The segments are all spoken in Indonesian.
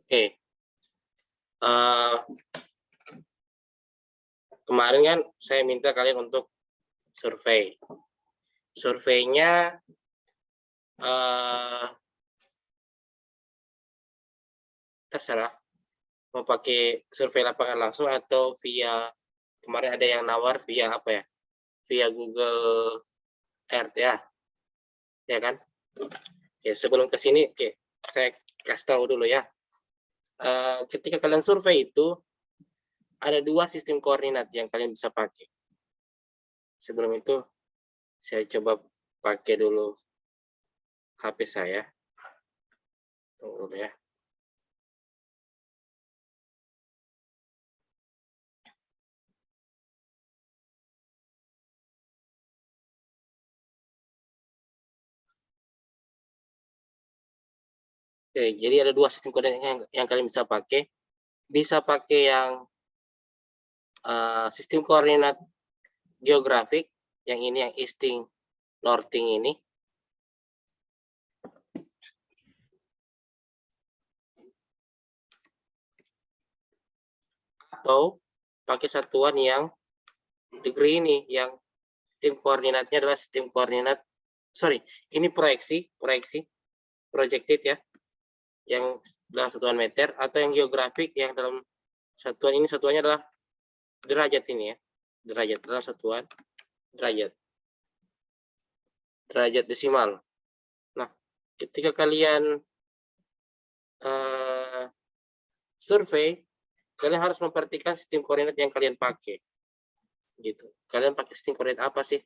Oke, uh, kemarin kan saya minta kalian untuk survei. Surveinya terserah mau pakai survei lapangan langsung atau via kemarin ada yang nawar via apa ya? Via Google Earth ya kan? Oke, sebelum ke sini, saya kasih tahu dulu ya. Ketika kalian survei itu ada 2 sistem koordinat yang kalian bisa pakai. Sebelum itu saya coba pakai dulu HP saya. Tunggu dulu ya. Oke, jadi ada 2 sistem koordinat yang kalian bisa pakai. Bisa pakai yang sistem koordinat geografik, yang ini yang easting, northing ini. Atau pakai satuan yang degree ini, yang sistem koordinatnya adalah sistem koordinat, ini proyeksi, projected ya, yang dalam satuan meter, atau yang geografik yang dalam satuan ini, satuannya adalah derajat ini ya, derajat dalam satuan derajat desimal. Nah, ketika kalian survei, kalian harus memperhatikan sistem koordinat yang kalian pakai. Gitu. Kalian pakai sistem koordinat apa sih?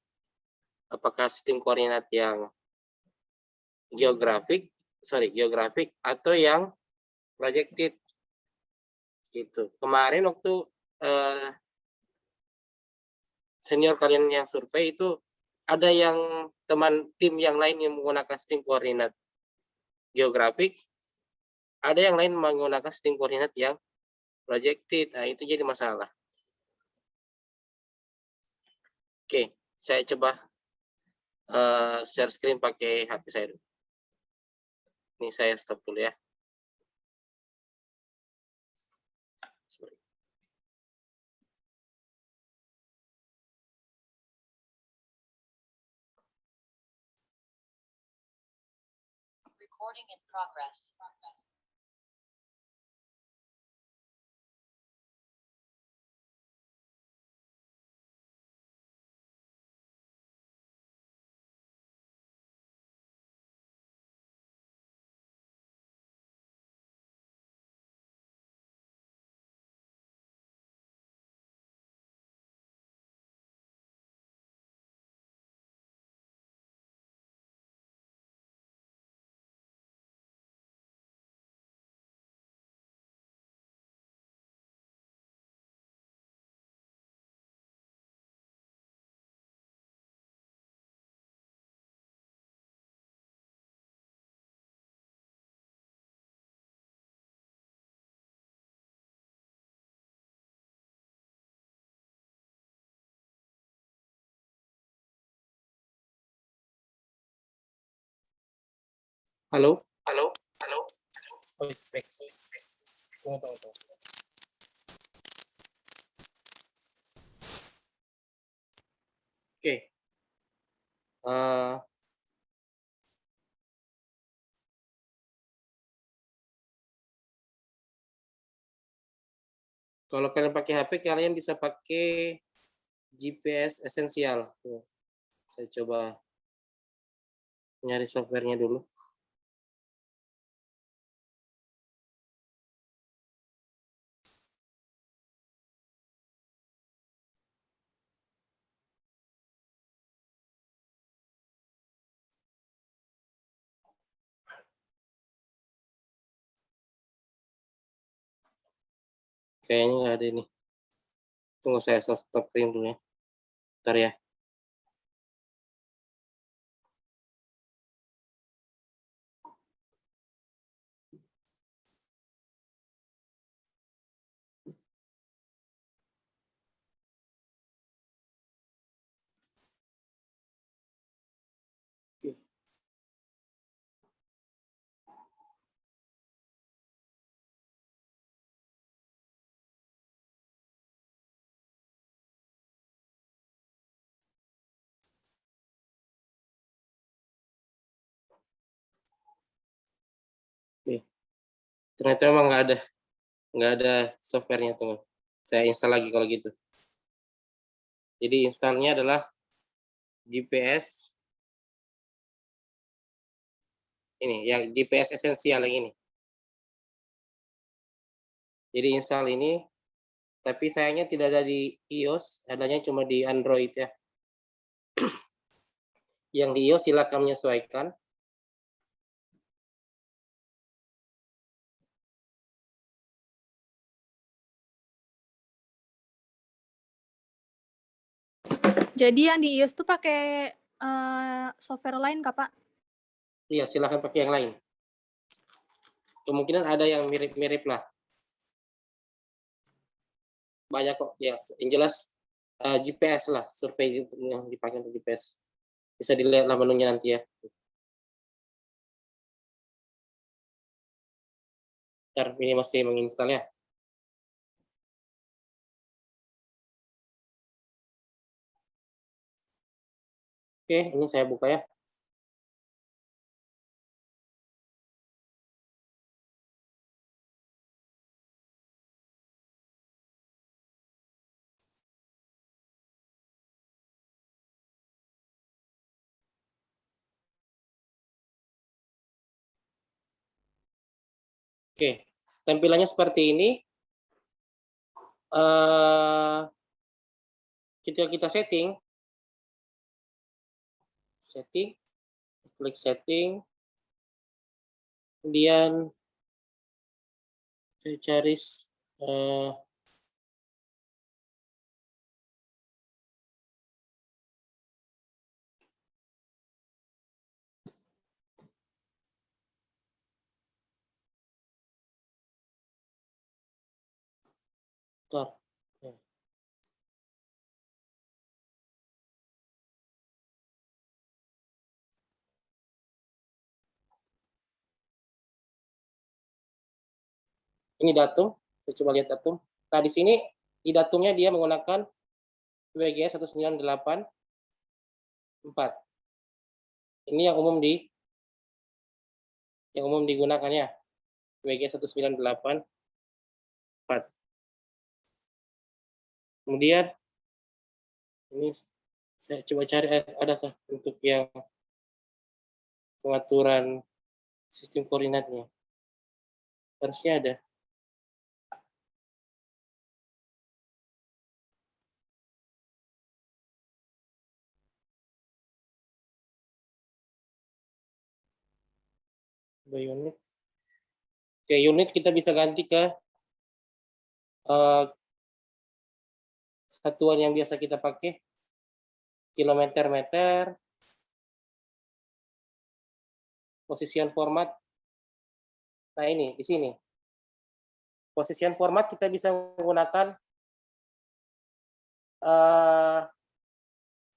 Apakah sistem koordinat yang geografik atau yang projected? Gitu. Kemarin waktu senior kalian yang survei itu ada yang tim yang lain yang menggunakan sistem koordinat geografik, ada yang lain menggunakan sistem koordinat yang projected. Nah, itu jadi masalah. Oke, saya coba share screen pakai HP saya dulu. Ini saya stop dulu ya. Recording in progress. Halo? Oh, baik. Tunggu. Oke. Kalau kalian pakai HP, kalian bisa pakai GPS esensial. Saya coba nyari softwarenya dulu. Kayaknya nggak ada ini. Tunggu, saya stop screen dulu ya. Bentar ya. Ternyata memang nggak ada softwarenya teman. Saya install lagi kalau gitu. Jadi installnya adalah GPS ini, yang GPS esensial yang ini. Jadi install ini, tapi sayangnya tidak ada di iOS, adanya cuma di Android ya. Yang di iOS silakan menyesuaikan. Jadi yang di iOS tuh pakai software lain Kak, Pak? Iya, silakan pakai yang lain. Kemungkinan ada yang mirip-mirip lah. Banyak kok, ya. Yang jelas GPS lah, survei yang dipakai untuk GPS. Bisa dilihat lah menunya nanti ya. Ntar ini masih menginstal ya. Oke, ini saya buka ya. Oke, tampilannya seperti ini. Ketika kita setting, klik setting, kemudian saya cari ini datum, saya coba lihat datum. Nah, di sini di datumnya dia menggunakan WGS 1984. Ini yang umum digunakan ya. WGS 1984. Kemudian ini saya coba cari adakah untuk yang pengaturan sistem koordinatnya. Harusnya ada. Unit. Oke, unit kita bisa ganti ke satuan yang biasa kita pakai, kilometer, meter, posisian format. Nah ini di sini posisian format kita bisa menggunakan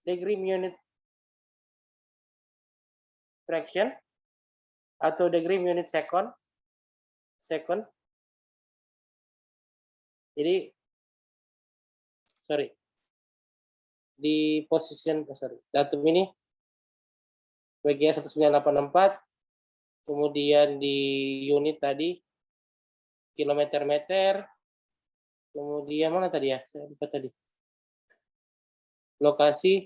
degree unit fraction atau degree unit second. Jadi di datum ini WGS 1984, kemudian di unit tadi kilometer, meter, kemudian mana tadi ya, saya lupa tadi, lokasi,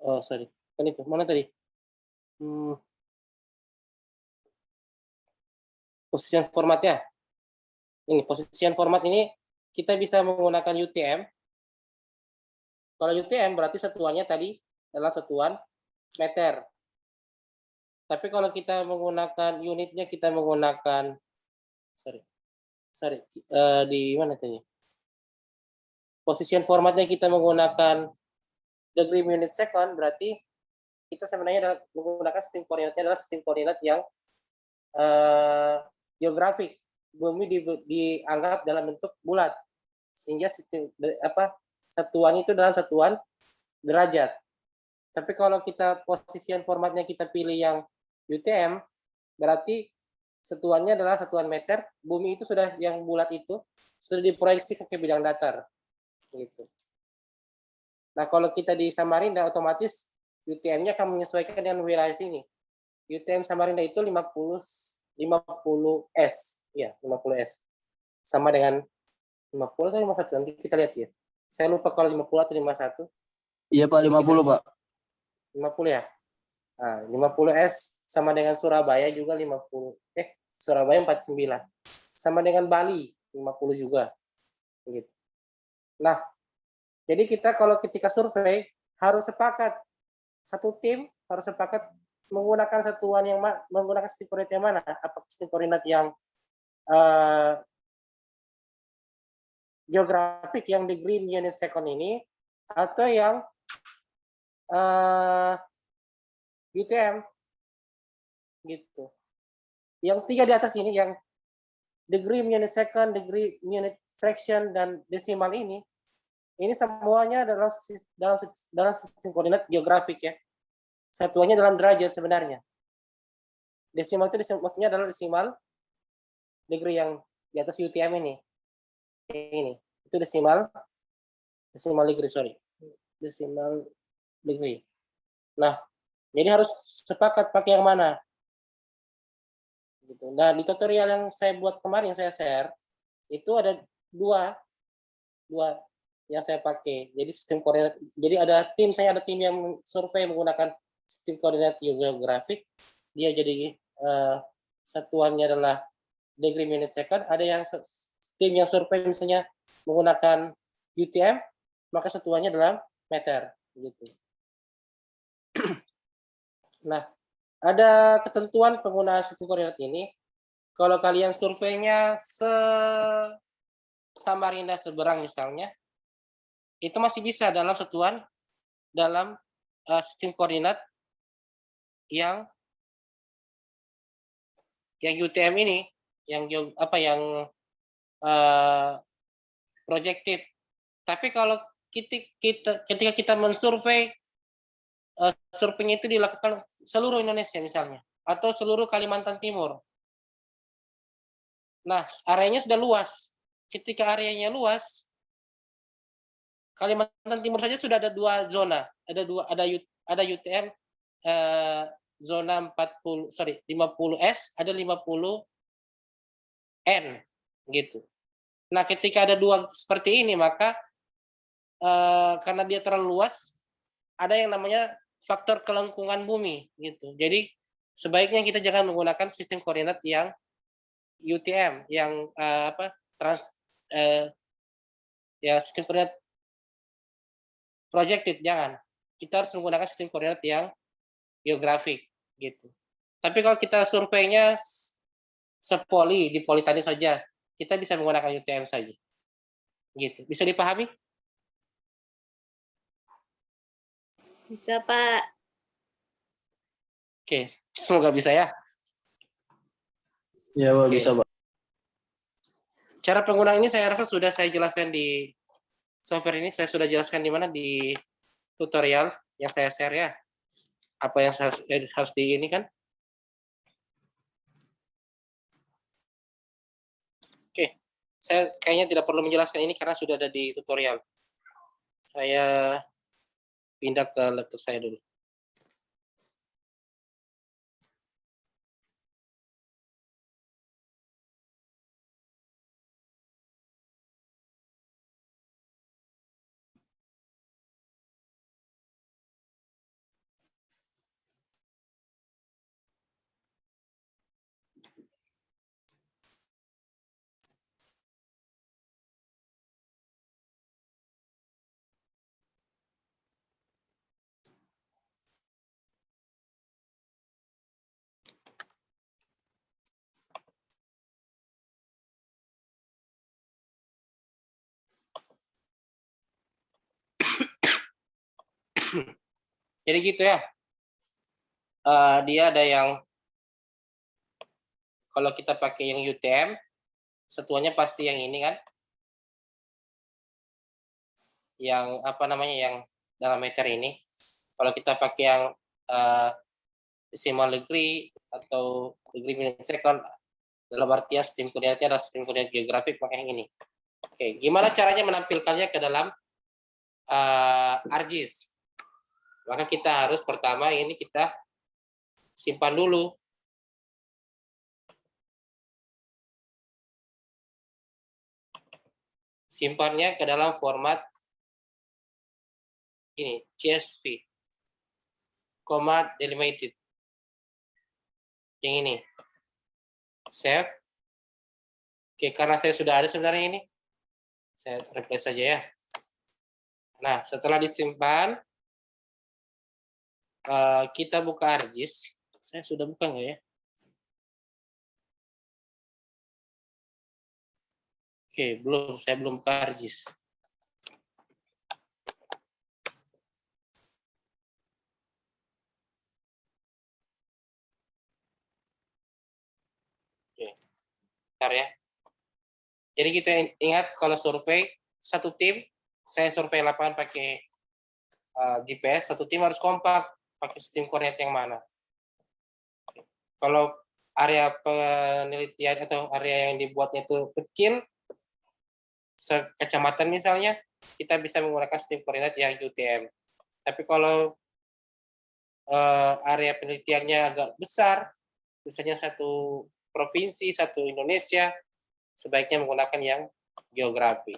kan itu mana tadi, posisian formatnya. Ini posisian format ini kita bisa menggunakan UTM. Kalau UTM berarti satuannya tadi adalah satuan meter. Tapi kalau kita menggunakan unitnya, kita menggunakan di mana tadi? Posisian formatnya kita menggunakan degree unit second, berarti kita sebenarnya menggunakan sistem koordinatnya adalah sistem koordinat yang geografik. Bumi dianggap dalam bentuk bulat, sehingga sistem satuan itu dalam satuan derajat. Tapi kalau kita posisian formatnya kita pilih yang UTM, berarti satuannya adalah satuan meter. Bumi itu sudah yang bulat itu sudah diproyeksi ke bidang datar, gitu. Nah kalau kita di Samarinda, otomatis UTM-nya akan menyesuaikan dengan wilayah sini. UTM Samarinda itu 50 50S. Ya, 50S. Sama dengan 50 atau 51, nanti kita lihat ya. Saya lupa kalau 50 atau 51. Iya Pak, 50 Pak. 50 ya. Nah, 50S sama dengan Surabaya juga 50. Surabaya 49. Sama dengan Bali 50 juga. Gitu. Nah, jadi kita kalau ketika survei harus sepakat, satu tim harus sepakat menggunakan satuan yang menggunakan sistem koordinat yang mana? Apakah sistem koordinat yang geografik yang degree unit second ini, atau yang UTM gitu. Yang tiga di atas ini, yang degree unit second, degree unit fraction, dan desimal ini semuanya dalam sistem koordinat geografik ya. Satuannya dalam derajat sebenarnya. Desimal itu maksudnya adalah desimal degree yang di atas UTM ini. Ini itu desimal degree, sorry. Desimal degree. Nah, jadi harus sepakat pakai yang mana. Gitu. Nah, di tutorial yang saya buat kemarin, yang saya share, itu ada dua yang saya pakai. Jadi sistem koordinat. Jadi ada tim yang survei menggunakan sistem koordinat geografik. Dia jadi satuannya adalah degree minute second. Ada yang tim yang survei misalnya menggunakan UTM, maka satuannya adalah meter. Gitu. Nah, ada ketentuan penggunaan sistem koordinat ini. Kalau kalian surveinya Samarinda Seberang misalnya, itu masih bisa dalam satuan dalam sistem koordinat yang UTM ini, yang projected. Tapi kalau ketika kita mensurvei, surveinya itu dilakukan seluruh Indonesia misalnya, atau seluruh Kalimantan Timur. Nah, areanya sudah luas. Ketika areanya luas, Kalimantan Timur saja sudah ada 2 zona. Ada UTM zona 50S, ada 50N gitu. Nah, ketika ada 2 seperti ini, maka karena dia terlalu luas, ada yang namanya faktor kelengkungan bumi gitu. Jadi sebaiknya kita jangan menggunakan sistem koordinat yang UTM, yang sistem koordinat projected, jangan. Kita harus menggunakan sistem koordinat yang geografik gitu. Tapi kalau kita surveinya di Politani saja, kita bisa menggunakan UTM saja. Gitu. Bisa dipahami? Bisa, Pak. Oke, semoga bisa ya. Iya Pak, Oke. bisa Pak. Cara penggunaan ini saya rasa sudah saya jelaskan di software ini. Saya sudah jelaskan di mana, di tutorial yang saya share ya. Apa yang harus di ini kan. Oke, saya kayaknya tidak perlu menjelaskan ini karena sudah ada di tutorial. Saya pindah ke laptop saya dulu. Jadi gitu ya. Dia ada yang, kalau kita pakai yang UTM, satuannya pasti yang ini kan. Yang yang dalam meter ini. Kalau kita pakai yang decimal degree atau degree minute second, dalam artian sistem koordinatnya adalah sistem koordinat geografik, pakai yang ini. Oke, gimana caranya menampilkannya ke dalam ArcGIS? Maka kita harus pertama ini kita simpan dulu. simpannya ke dalam format ini, CSV, comma delimited. Yang ini. Save. Oke, karena saya sudah ada sebenarnya ini. Saya replace saja ya. Nah, setelah disimpan, kita buka ArcGIS. Saya sudah buka nggak ya? Oke, belum. Saya belum buka ArcGIS. Oke, bentar ya. Jadi kita ingat kalau survei satu tim, saya survei lapangan pakai GPS, satu tim harus kompak pakai sistem koordinat yang mana. Kalau area penelitian atau area yang dibuatnya itu kecil, sekecamatan misalnya, kita bisa menggunakan sistem koordinat yang UTM. Tapi kalau area penelitiannya agak besar, misalnya satu provinsi, satu Indonesia, sebaiknya menggunakan yang geografi.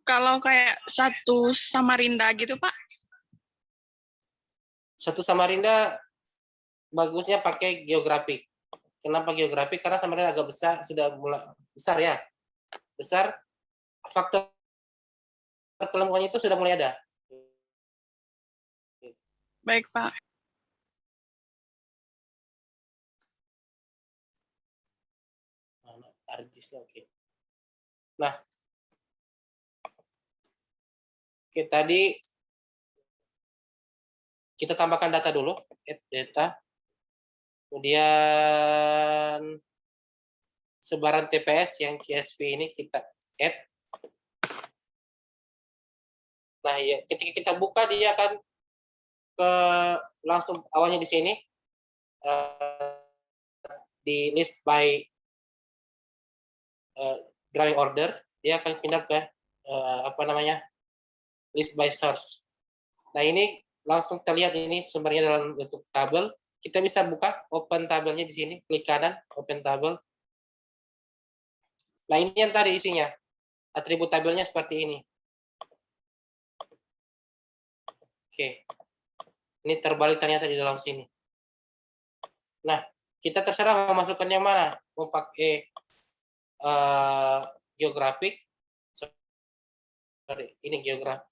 Kalau kayak satu Samarinda gitu, Pak? Satu Samarinda bagusnya pakai geografi. Kenapa geografi? Karena Samarinda agak besar, sudah mulai besar ya. Besar, faktor kelengkuannya itu sudah mulai ada. Baik, Pak. ArcGIS-nya oke. Nah, oke, tadi kita tambahkan data dulu, add data. Kemudian sebaran TPS yang CSV ini kita add. Nah, ya, ketika kita buka dia akan langsung awalnya di sini di list by drawing order, dia akan pindah ke list by source. Nah, ini langsung terlihat ini sumbernya dalam bentuk tabel. Kita bisa buka open tabelnya di sini, klik kanan open tabel. Nah, ini yang tadi isinya. Atribut tabelnya seperti ini. Oke. Ini terbalik ternyata di dalam sini. Nah, kita terserah mau masukkan yang mana. Mau pakai geografik. Sorry, ini geografik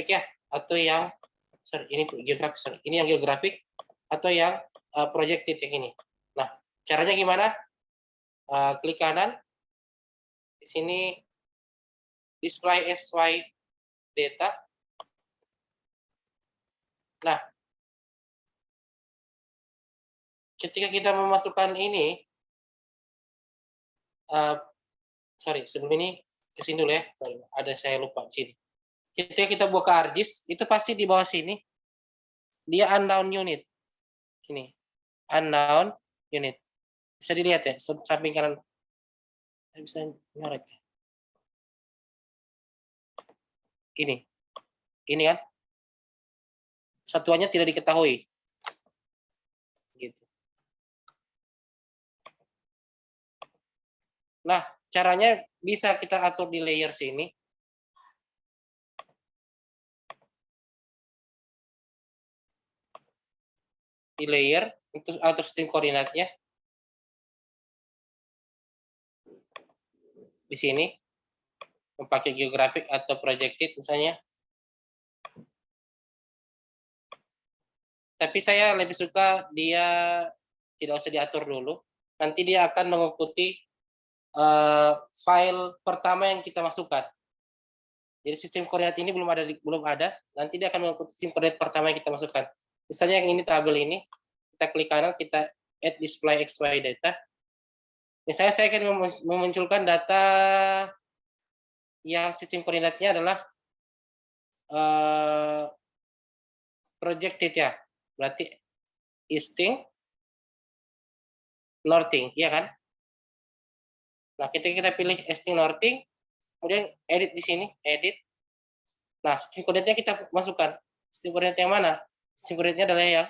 ya, atau yang ini geografik. Sorry, ini yang geografik atau yang projected yang ini. Nah, caranya gimana? Klik kanan. Di sini display SY data. Nah, ketika kita memasukkan ini, sorry, sebelum ini ke sini dulu ya. Sorry, ada saya lupa sini. Ketika kita buka ArcGIS, itu pasti di bawah sini dia unknown unit. Ini unknown unit. Bisa dilihat ya, samping kanan. Bisa nyorot. Ini kan satuannya tidak diketahui. Gitu. Nah, caranya bisa kita atur di layer sini. Di layer untuk atur sistem koordinatnya. Di sini memakai geografik atau projected misalnya. Tapi saya lebih suka dia tidak usah diatur dulu. Nanti dia akan mengikuti file pertama yang kita masukkan. Jadi sistem koordinat ini belum ada. Nanti dia akan mengikuti sistem koordinat pertama yang kita masukkan. Misalnya yang ini tabel ini, kita klik kanan, kita add display XY data. Misalnya saya akan memunculkan data yang sistem koordinatnya adalah projected ya. Berarti easting, northing, iya kan? Nah, ketika kita pilih easting, northing, kemudian edit di sini, edit. Nah, sistem koordinatnya kita masukkan. Sistem koordinat yang mana? Sistem koordinatnya adalah yang,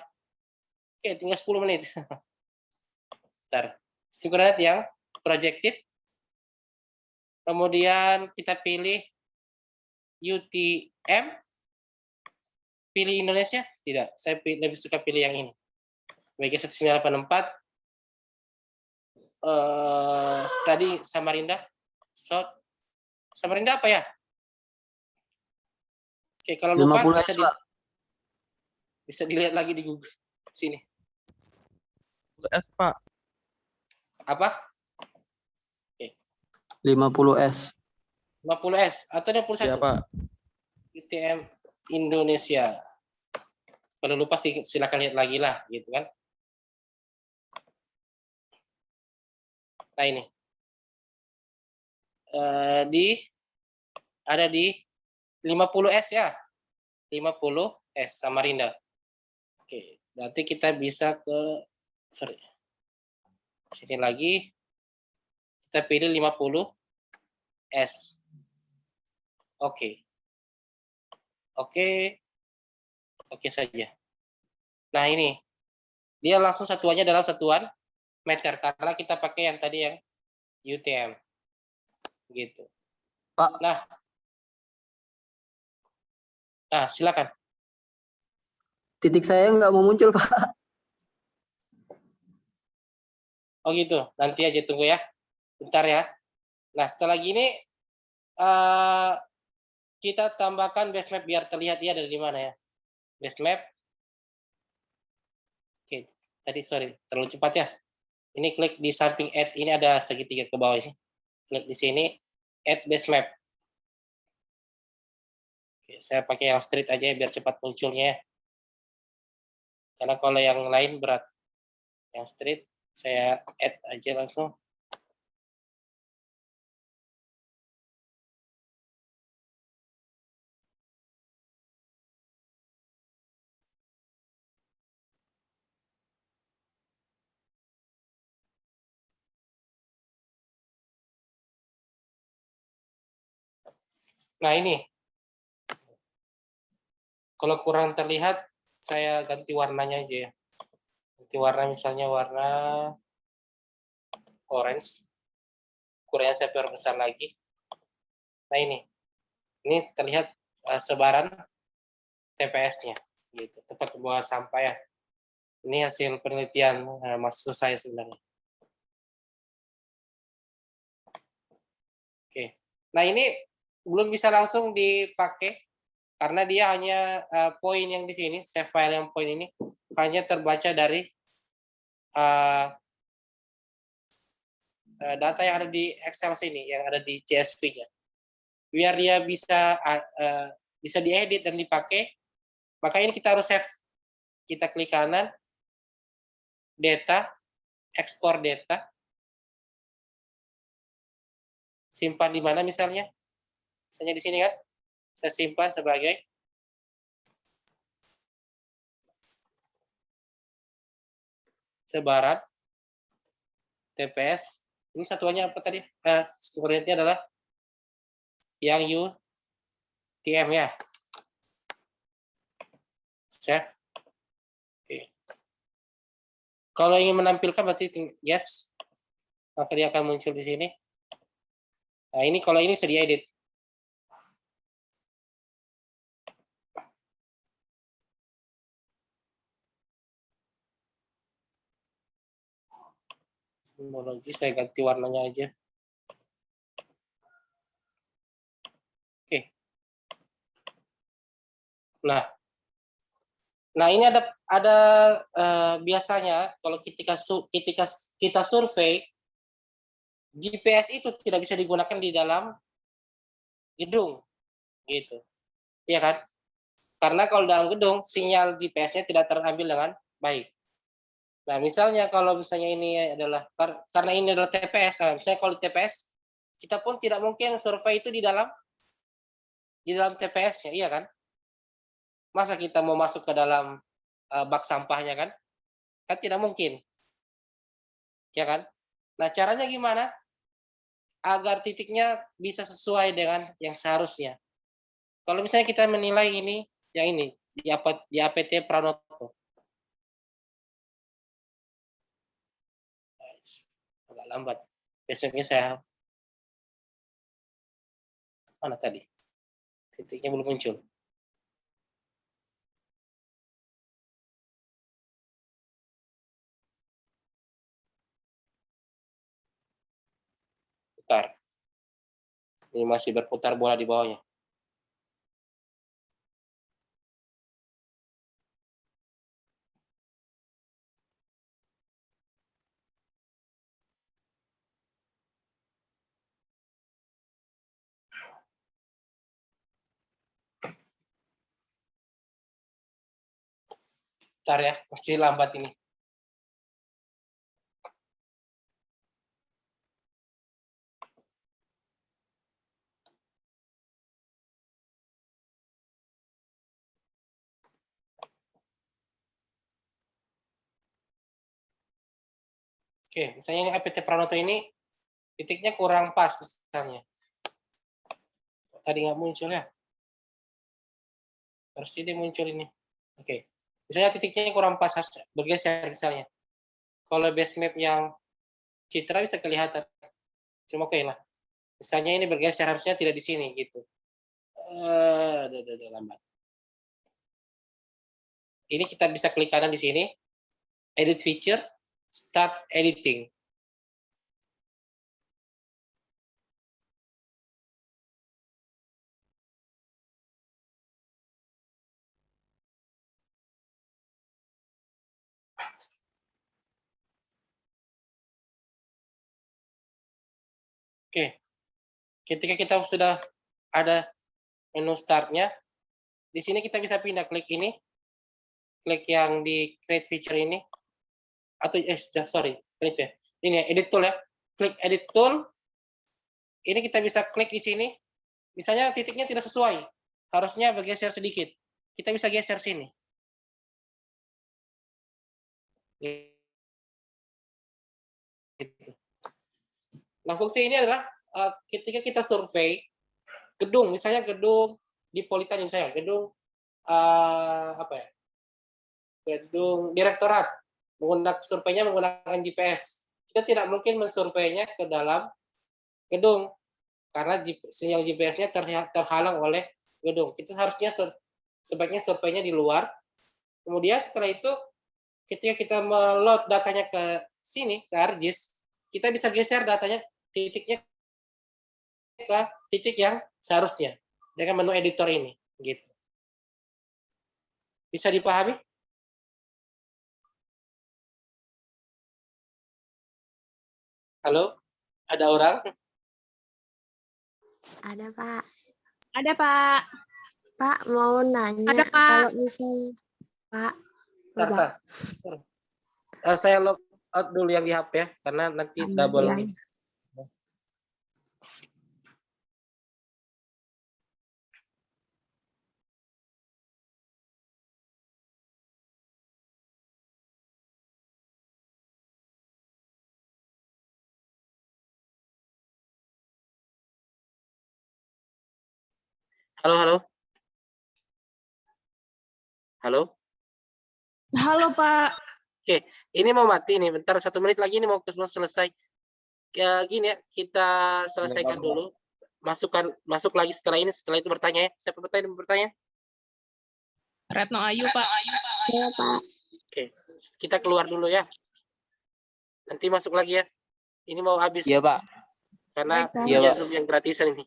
oke, tinggal 10 menit. Bentar, sistem koordinat yang projected. Kemudian kita pilih UTM. Pilih Indonesia? Tidak, saya lebih suka pilih yang ini. WG 1984. Tadi Samarinda. Samarinda apa ya? Oke, kalau lupa 50 bisa S, Pak. bisa dilihat lagi di Google. Sini. S, Pak. Apa? 50S. 50S atau 21? Iya, Pak. UTM Indonesia. Kalau lupa sih silakan lihat lagi lah, gitu kan. Nah ini. Ada di 50S ya. 50S Samarinda. Oke, berarti kita bisa ke sini lagi. Kita pilih 50S. Oke. Oke saja. Nah ini, dia langsung satuannya dalam satuan meter karena kita pakai yang tadi yang UTM, gitu. Pak. Nah silakan. Titik saya nggak mau muncul, Pak. Oh gitu, nanti aja tunggu ya, bentar ya. Nah setelah gini kita tambahkan base map biar terlihat dia ada di mana ya. Base map. Oke, tadi sorry terlalu cepat ya. Ini klik di samping add, ini ada segitiga ke bawah ini. Klik di sini, add base map. Oke, saya pakai yang straight aja biar cepat munculnya ya. Karena kalau yang lain berat. Yang straight saya add aja langsung. Nah ini, kalau kurang terlihat, saya ganti warnanya aja ya. Ganti warna misalnya warna orange. Ukurannya saya perbesar lagi. Nah ini terlihat sebaran TPS-nya, gitu. Tempat pembuangan sampah ya. Ini hasil penelitian mahasiswa saya sebenarnya. Oke, nah ini belum bisa langsung dipakai karena dia hanya poin yang di sini, save file yang poin ini hanya terbaca dari data yang ada di Excel sini, yang ada di CSV-nya. Biar dia bisa diedit dan dipakai, maka ini kita harus save. Kita klik kanan, data, ekspor data, simpan di mana misalnya di sini kan, saya simpan sebagai sebaran TPS. Ini satuannya apa tadi? Koordinatnya adalah yang UTM ya. Save. Oke. Kalau ingin menampilkan berarti yes, maka dia akan muncul di sini. Nah ini kalau ini bisa diedit. Simbologi saya ganti warnanya aja. Oke. Nah ini ada biasanya kalau kita survei, GPS itu tidak bisa digunakan di dalam gedung, gitu, iya kan? Karena kalau dalam gedung sinyal GPS-nya tidak terambil dengan baik. Nah misalnya kalau misalnya ini adalah karena ini adalah TPS, misalnya kalau TPS kita pun tidak mungkin survei itu di dalam TPS-nya, iya kan? Masa kita mau masuk ke dalam bak sampahnya kan? Kan tidak mungkin, ya kan? Nah caranya gimana? Agar titiknya bisa sesuai dengan yang seharusnya. Kalau misalnya kita menilai ini, yang ini di APT Pranoto. agak lambat. Besoknya saya mana tadi? Titiknya belum muncul. Putar. Ini masih berputar bola di bawahnya. Bentar ya, masih lambat ini. Oke, misalnya ini APT Pranoto ini titiknya kurang pas misalnya. Tadi nggak muncul ya. Harusnya dia muncul ini. Oke. Misalnya titiknya kurang pas, bergeser misalnya. Kalau base map yang citra bisa kelihatan. Cuma oke lah. Misalnya ini bergeser, harusnya tidak di sini gitu. Lambat. Ini kita bisa klik kanan di sini. Edit feature, start editing. Oke, ketika kita sudah ada menu startnya, di sini kita bisa pindah klik ini, klik yang di create feature ini, atau ini edit tool ya, klik edit tool, ini kita bisa klik di sini, misalnya titiknya tidak sesuai, harusnya bergeser sedikit, kita bisa geser sini. Gitu. Nah, fungsi ini adalah ketika kita survei gedung, misalnya gedung di Politanium saya, gedung gedung direktorat, menggunakan surveinya menggunakan GPS. Kita tidak mungkin mensurveinya ke dalam gedung karena sinyal GPS-nya terhalang oleh gedung. Kita harusnya sebaiknya surveinya di luar. Kemudian setelah itu ketika kita meload datanya ke sini ke ArcGIS, kita bisa geser datanya titiknya ke titik yang seharusnya dengan menu editor ini gitu. Bisa dipahami? Halo? Ada orang? Ada, Pak. Ada, Pak. Pak, mau nanya Ada, Pak. kalau misal Pak. Bentar. Saya log out dulu yang di HP ya, karena nanti double. Ya. Halo, halo. Halo. Halo, Pak. Oke, ini mau mati nih. Bentar 1 menit lagi ini mau selesai. Kayak gini ya, kita selesaikan dulu. Masuk lagi setelah itu bertanya ya. Siapa bertanya? Retno Ayu, Pak. Ya, Pak. Oke, kita keluar dulu ya. Nanti masuk lagi ya. Ini mau habis. Iya, Pak. Karena Baik, Pak. Zoom yang gratisan ini.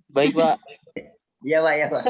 Baik, Pak. Iya, Pak, ya, Pak.